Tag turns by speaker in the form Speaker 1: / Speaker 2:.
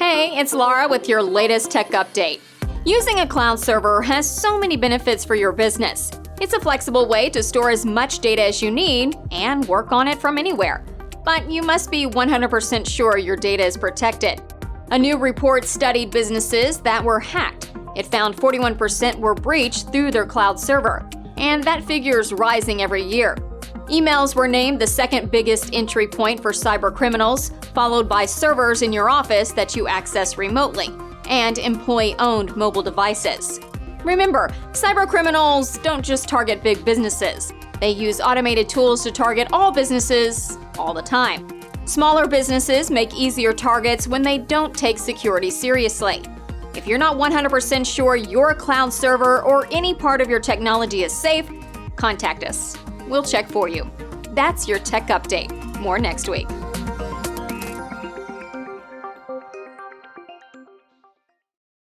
Speaker 1: Hey, it's Laura with your latest tech update. Using a cloud server has so many benefits for your business. It's a flexible way to store as much data as you need and work on it from anywhere. But you must be 100% sure your data is protected. A new report studied businesses that were hacked. It found 41% were breached through their cloud server, and that figure is rising every year. Emails were named the second biggest entry point for cyber criminals, followed by servers in your office that you access remotely, and employee-owned mobile devices. Remember, cyber criminals don't just target big businesses. They use automated tools to target all businesses all the time. Smaller businesses make easier targets when they don't take security seriously. If you're not 100% sure your cloud server or any part of your technology is safe, contact us. We'll check for you. That's your tech update. More next week.